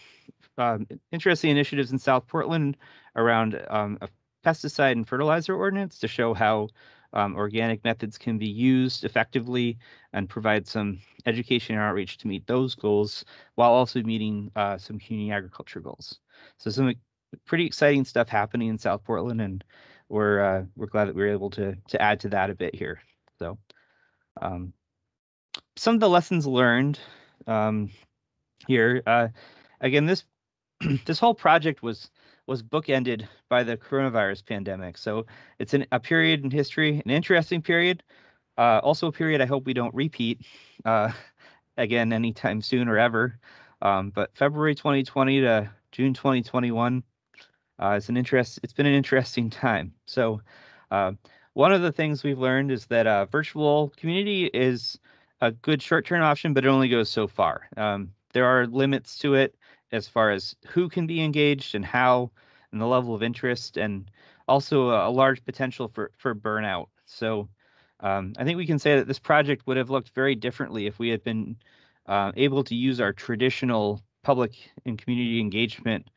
interesting initiatives in South Portland around a pesticide and fertilizer ordinance to show how organic methods can be used effectively and provide some education and outreach to meet those goals, while also meeting some community agriculture goals. So some pretty exciting stuff happening in South Portland, and we're glad that we were able to add to that a bit here. So some of the lessons learned here. Again, this whole project was bookended by the coronavirus pandemic. So it's a period in history, an interesting period, also a period I hope we don't repeat again anytime soon or ever. But February 2020 to June 2021, it's been an interesting time. So one of the things we've learned is that virtual community is a good short-term option, but it only goes so far. There are limits to it as far as who can be engaged and how, and the level of interest, and also a large potential for burnout. So I think we can say that this project would have looked very differently if we had been able to use our traditional public and community engagement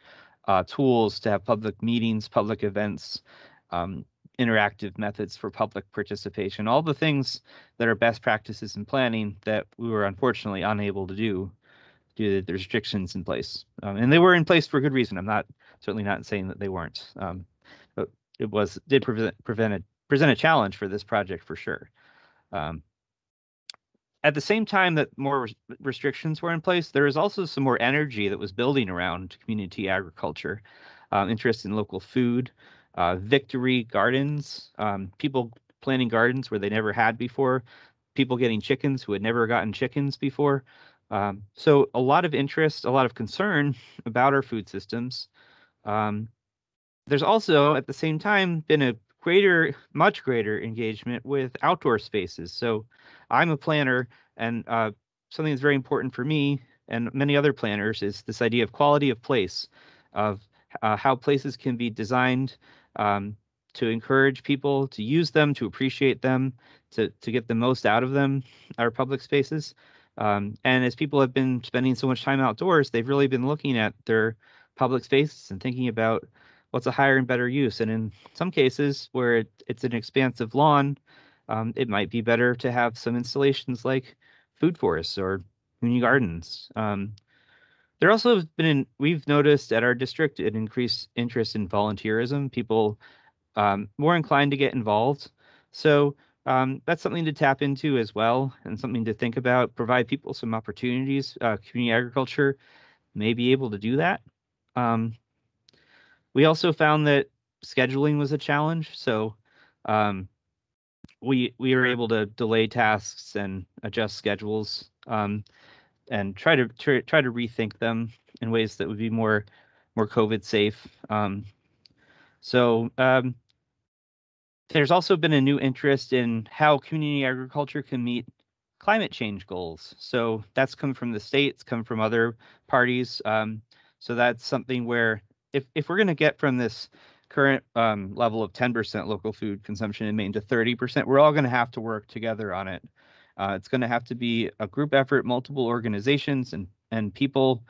tools to have public meetings, public events, interactive methods for public participation, all the things that are best practices in planning that we were unfortunately unable to do due to the restrictions in place. And they were in place for good reason. I'm certainly not saying that they weren't. But it did present a challenge for this project for sure. At the same time that more restrictions were in place, there was also some more energy that was building around community agriculture, interest in local food, victory gardens, people planting gardens where they never had before, people getting chickens who had never gotten chickens before. So a lot of interest, a lot of concern about our food systems. There's also, at the same time, been a much greater engagement with outdoor spaces. So I'm a planner, and something that's very important for me and many other planners is this idea of quality of place, of how places can be designed to encourage people to use them, to appreciate them, to get the most out of them, our public spaces. And as people have been spending so much time outdoors, they've really been looking at their public spaces and thinking about what's a higher and better use. And in some cases where it's an expansive lawn, it might be better to have some installations like food forests or community gardens. There also has we've noticed at our district an increased interest in volunteerism, people more inclined to get involved. So that's something to tap into as well, and something to think about, provide people some opportunities. Community agriculture may be able to do that. We also found that scheduling was a challenge. So we were able to delay tasks and adjust schedules, and try to rethink them in ways that would be more COVID safe. So there's also been a new interest in how community agriculture can meet climate change goals. So that's come from the states, come from other parties. So that's something where if we're going to get from this current level of 10% local food consumption in Maine to 30%, we're all going to have to work together on it. It's going to have to be a group effort, multiple organizations and people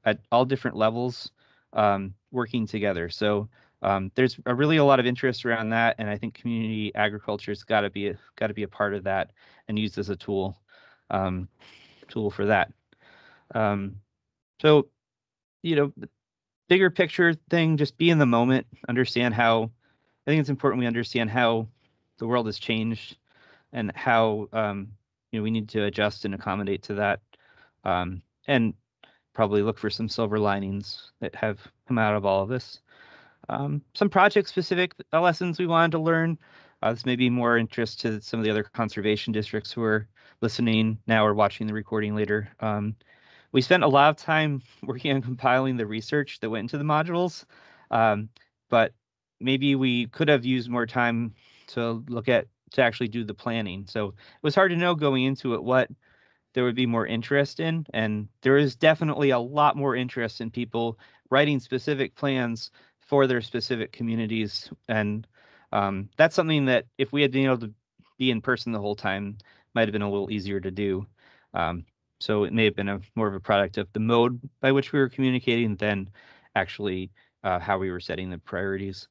at all different levels working together. So there's really a lot of interest around that, and I think community agriculture's got to be a part of that and used as a tool for that. So, the bigger picture thing, just be in the moment, understand how. I think it's important we understand how the world has changed and how we need to adjust and accommodate to that, and probably look for some silver linings that have come out of all of this. Some project-specific lessons we wanted to learn. This may be more interest to some of the other conservation districts who are listening now or watching the recording later. We spent a lot of time working on compiling the research that went into the modules, but maybe we could have used more time to actually do the planning. So it was hard to know going into it what there would be more interest in, and there is definitely a lot more interest in people writing specific plans for their specific communities. And that's something that if we had been able to be in person the whole time, might have been a little easier to do. So it may have been more of a product of the mode by which we were communicating than actually how we were setting the priorities.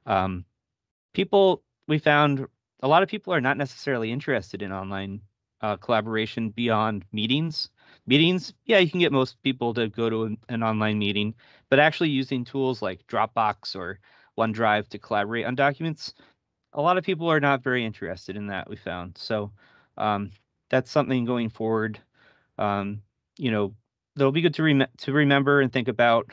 We found a lot of people are not necessarily interested in online collaboration beyond meetings. Yeah, you can get most people to go to an online meeting, but actually using tools like Dropbox or OneDrive to collaborate on documents, a lot of people are not very interested in that, we found. So that's something going forward, that'll be good to remember and think about.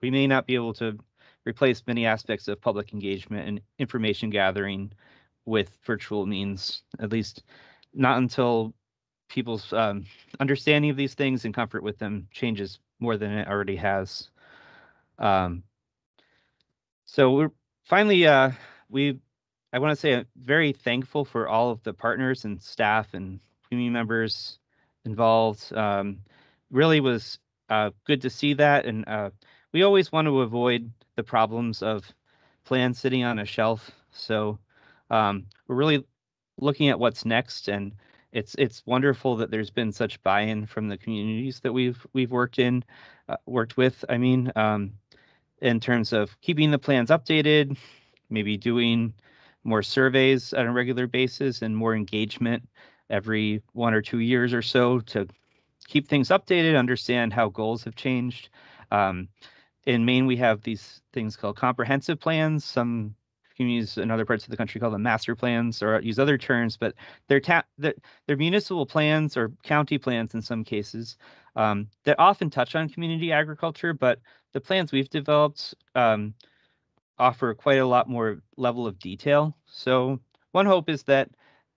We may not be able to replace many aspects of public engagement and information gathering with virtual means, at least not until people's understanding of these things and comfort with them changes more than it already has. So we're finally, I want to say I'm very thankful for all of the partners and staff and community members involved. Really was good to see that. And we always want to avoid the problems of plans sitting on a shelf. So we're really looking at what's next, and it's wonderful that there's been such buy-in from the communities that we've worked with. I mean, in terms of keeping the plans updated, maybe doing more surveys on a regular basis and more engagement every 1 or 2 years or so to keep things updated, understand how goals have changed. In Maine, we have these things called comprehensive plans. Some communities in other parts of the country call them master plans or use other terms, but they're municipal plans or county plans in some cases that often touch on community agriculture, but the plans we've developed offer quite a lot more level of detail. So one hope is that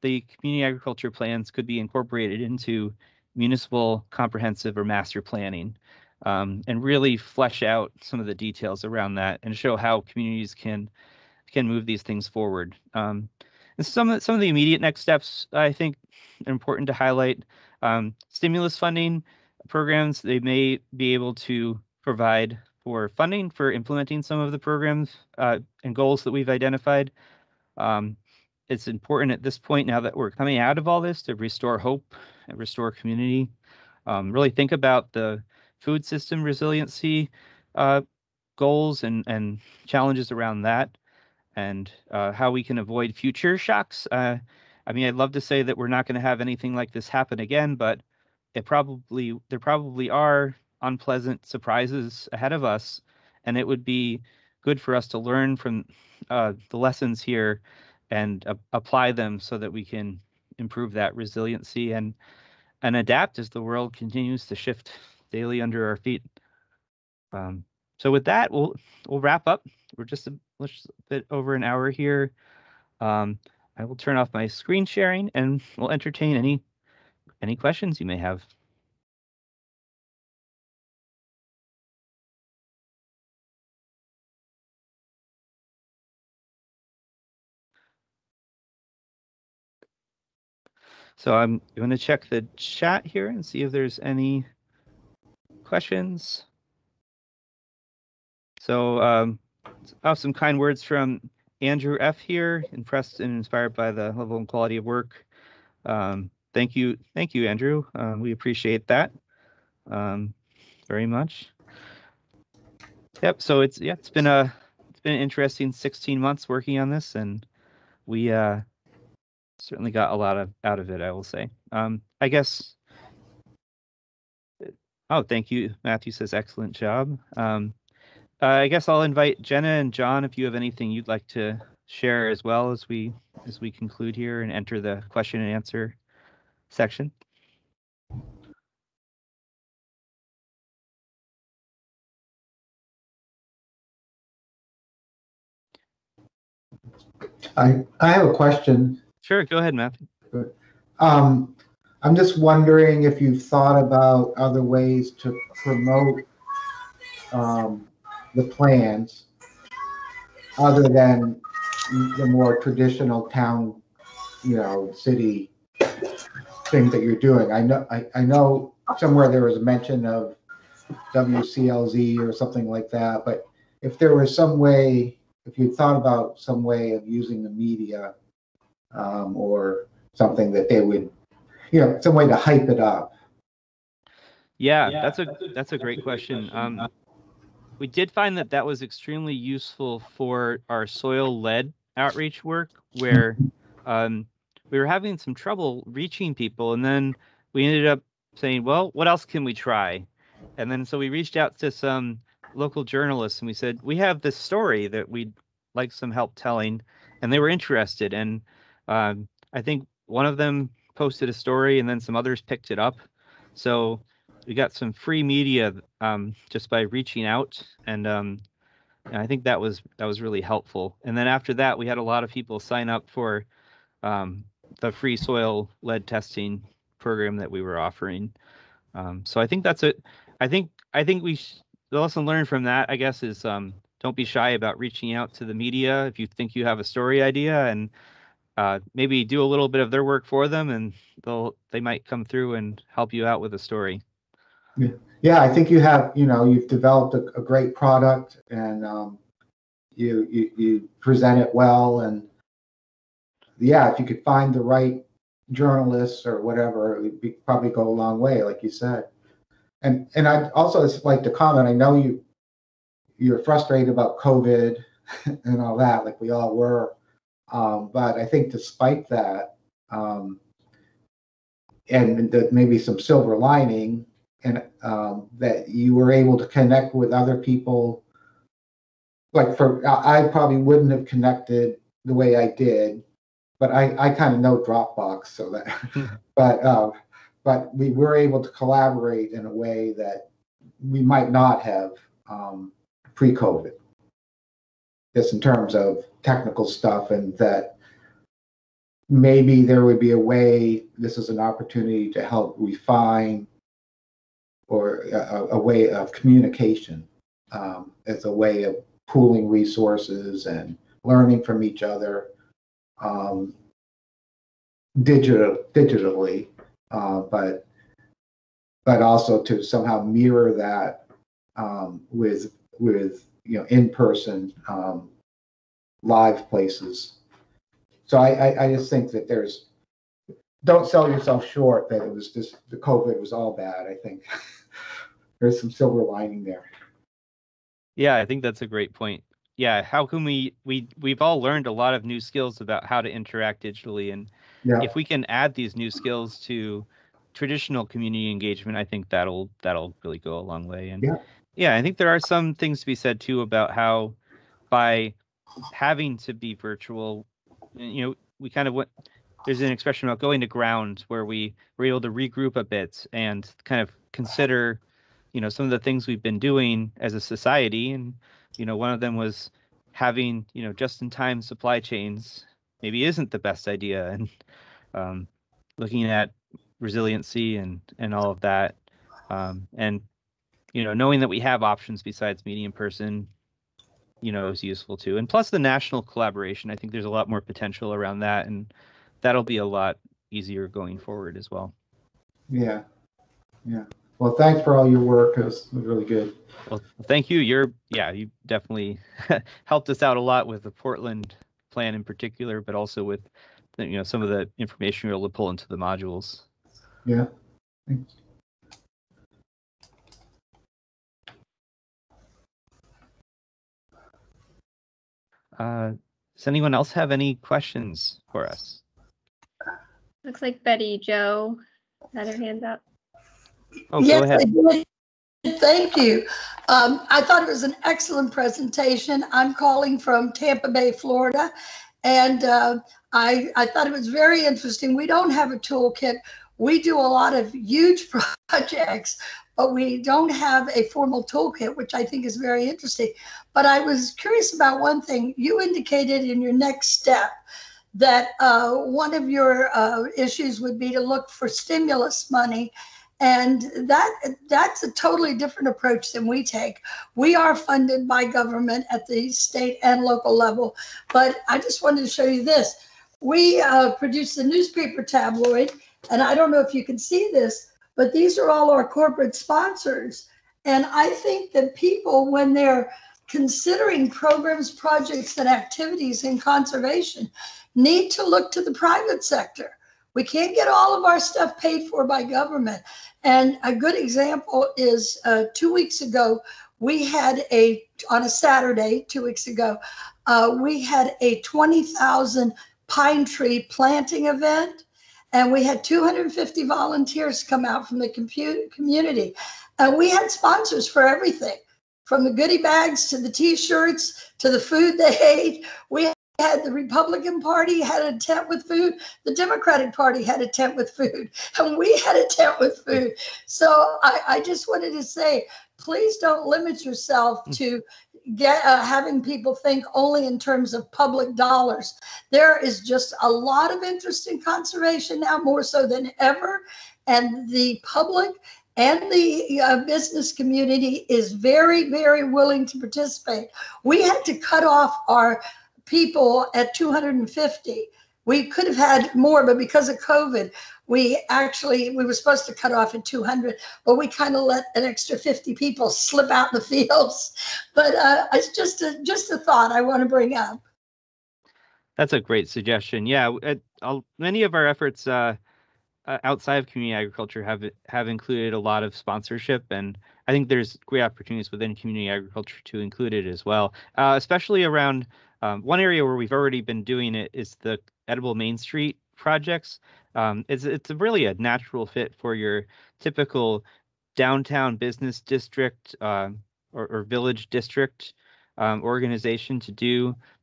the community agriculture plans could be incorporated into municipal comprehensive or master planning, and really flesh out some of the details around that and show how communities can move these things forward. And some of the immediate next steps I think are important to highlight. Stimulus funding programs, they may be able to provide for funding for implementing some of the programs and goals that we've identified. It's important at this point, now that we're coming out of all this, to restore hope and restore community. Really think about the food system resiliency goals and challenges around that, and how we can avoid future shocks. I mean, I'd love to say that we're not going to have anything like this happen again, but there probably are unpleasant surprises ahead of us, and it would be good for us to learn from the lessons here and apply them so that we can improve that resiliency and adapt as the world continues to shift daily under our feet. So with that, we'll wrap up. We're just a bit over an hour here. I will turn off my screen sharing and we'll entertain any questions you may have. So I'm going to check the chat here and see if there's any questions. So I have some kind words from Andrew F. here, impressed and inspired by the level and quality of work. Thank you, Andrew. We appreciate that very much. Yep. So it's been an interesting 16 months working on this, and we certainly got a lot out of it, I will say. I guess. Oh, thank you. Matthew says excellent job. I guess I'll invite Jenna and John if you have anything you'd like to share as well as we conclude here and enter the question and answer section. I have a question. Sure, go ahead, Matthew. I'm just wondering if you've thought about other ways to promote the plans other than the more traditional town, city things that you're doing. I know somewhere there was a mention of WCLZ or something like that, but if there was some way, if you thought about some way of using the media or something that they would, some way to hype it up. Yeah, that's a great question. We did find that was extremely useful for our soil-led outreach work, where we were having some trouble reaching people, and then we ended up saying, well, what else can we try? And then so we reached out to some local journalists and we said, we have this story that we'd like some help telling, and they were interested. And I think one of them posted a story and then some others picked it up. So we got some free media just by reaching out, and I think that was really helpful. And then after that, we had a lot of people sign up for the free soil lead testing program that we were offering. So I think that's it. I think the lesson learned from that, I guess, is don't be shy about reaching out to the media if you think you have a story idea, and maybe do a little bit of their work for them, and they might come through and help you out with a story. Yeah, I think you've developed a great product, and you present it well, and yeah, if you could find the right journalists or whatever, it would probably go a long way, like you said. And I'd also just like to comment, I know you're frustrated about COVID and all that, like we all were. But I think despite that, and maybe some silver lining, and that you were able to connect with other people. Like I probably wouldn't have connected the way I did, but I kind of know Dropbox, so that, but we were able to collaborate in a way that we might not have pre-COVID. Just in terms of technical stuff, and that maybe there would be a way, this is an opportunity to help refine, or a way of communication, as a way of pooling resources and learning from each other, digitally, but also to somehow mirror that with in-person live places. So I just think that don't sell yourself short that it was just the COVID was all bad. I think there's some silver lining there. Yeah, I think that's a great point. Yeah, how can we've all learned a lot of new skills about how to interact digitally, and if we can add these new skills to traditional community engagement, I think that'll really go a long way. And yeah, I think there are some things to be said too about how by having to be virtual, we kind of there's an expression about going to ground, where we were able to regroup a bit and kind of consider some of the things we've been doing as a society. And one of them was having just-in-time supply chains maybe isn't the best idea, and looking at resiliency and all of that, and knowing that we have options besides meeting in person is useful too. And plus the national collaboration, I think there's a lot more potential around that, and that'll be a lot easier going forward as well. Yeah. Well, thanks for all your work. It was really good. Well, thank you. You definitely helped us out a lot with the Portland plan in particular, but also with some of the information you're able to pull into the modules. Yeah. Thanks. Does anyone else have any questions for us? Looks like Betty Jo had her hand up. Oh, yes, go ahead. I did. Thank you. I thought it was an excellent presentation. I'm calling from Tampa Bay, Florida, and I thought it was very interesting. We don't have a toolkit. We do a lot of huge projects, but we don't have a formal toolkit, which I think is very interesting. But I was curious about one thing. You indicated in your next step that one of your issues would be to look for stimulus money. And that's a totally different approach than we take. We are funded by government at the state and local level. But I just wanted to show you this. We produce the newspaper tabloid, and I don't know if you can see this, but these are all our corporate sponsors. And I think that people, when they're considering programs, projects, and activities in conservation, need to look to the private sector. We can't get all of our stuff paid for by government. And a good example is 2 weeks ago, we had on a Saturday, 2 weeks ago, we had a 20,000 pine tree planting event. And we had 250 volunteers come out from the community. And we had sponsors for everything, from the goodie bags to the T-shirts to the food they ate. We had the Republican Party had a tent with food. The Democratic Party had a tent with food. And we had a tent with food. So I just wanted to say, please don't limit yourself to having people think only in terms of public dollars. There is just a lot of interest in conservation now, more so than ever. and the public and the business community is very, very willing to participate. We had to cut off our people at 250. We could have had more, but because of COVID, we were supposed to cut off at 200, but we kind of let an extra 50 people slip out in the fields. But it's just a thought I want to bring up. That's a great suggestion. Yeah, many of our efforts outside of community agriculture have included a lot of sponsorship, and I think there's great opportunities within community agriculture to include it as well, especially around one area where we've already been doing it is the Edible Main Street projects. It's really a natural fit for your typical downtown business district or village district organization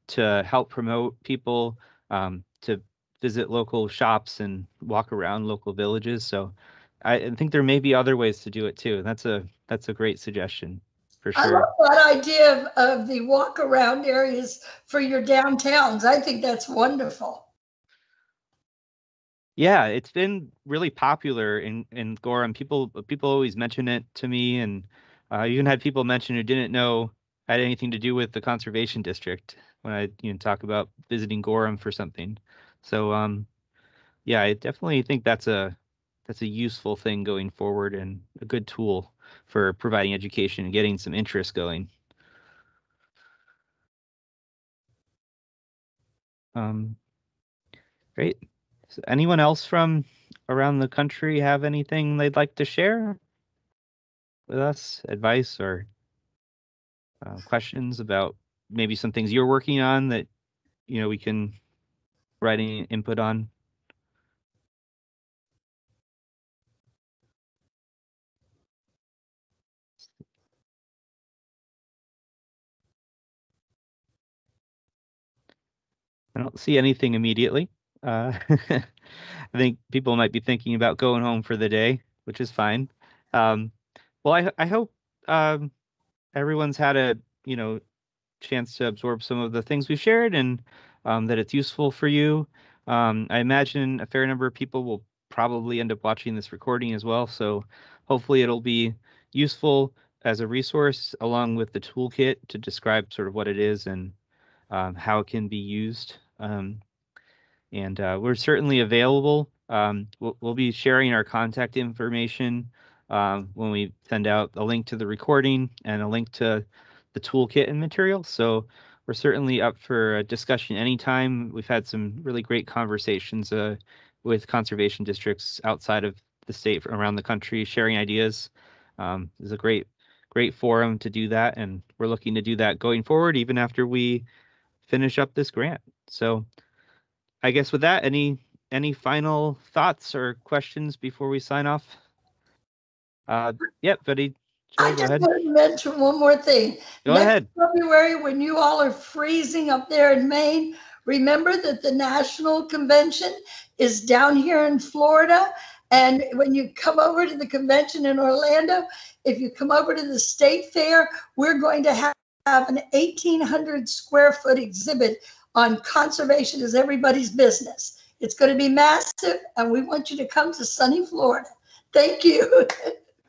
to help promote people to visit local shops and walk around local villages. So I think there may be other ways to do it too. That's a great suggestion for I sure. love that idea of the walk around areas for your downtowns. I think that's wonderful. Yeah, it's been really popular in Gorham. People always mention it to me, and even had people mention who didn't know had anything to do with the conservation district when I talk about visiting Gorham for something. So yeah, I definitely think that's a useful thing going forward and a good tool for providing education and getting some interest going. Great. So anyone else from around the country have anything they'd like to share with us? Advice or questions about maybe some things you're working on that we can write any input on? I don't see anything immediately. I think people might be thinking about going home for the day, which is fine. Well, I hope everyone's had a chance to absorb some of the things we've shared and that it's useful for you. I imagine a fair number of people will probably end up watching this recording as well, so hopefully it'll be useful as a resource along with the toolkit to describe sort of what it is and how it can be used. And we're certainly available. We'll be sharing our contact information when we send out a link to the recording and a link to the toolkit and material. So we're certainly up for a discussion anytime. We've had some really great conversations with conservation districts outside of the state around the country, sharing ideas. It's a great forum to do that, and we're looking to do that going forward, even after we finish up this grant. So I guess with that, any final thoughts or questions before we sign off? Yep, Betty. I Go just ahead. wanted to mention one more thing. Go ahead. February, when you all are freezing up there in Maine, remember that the National Convention is down here in Florida. And when you come over to the convention in Orlando, if you come over to the State Fair, we're going to have an 1,800 square foot exhibit on conservation is everybody's business. It's going to be massive, and we want you to come to sunny Florida. Thank you.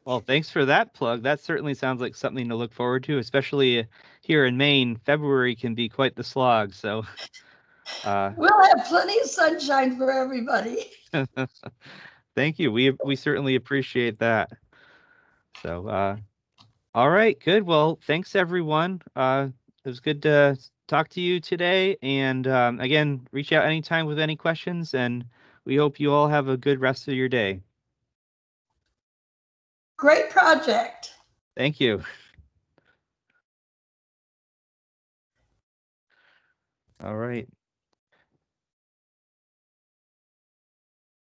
Well, thanks for that plug. That certainly sounds like something to look forward to, especially here in Maine. February can be quite the slog. So we'll have plenty of sunshine for everybody. thank you. We certainly appreciate that. So all right, good. Well, thanks everyone. It was good to talk to you today. And again, reach out anytime with any questions, and we hope you all have a good rest of your day. Great project. Thank you. All right.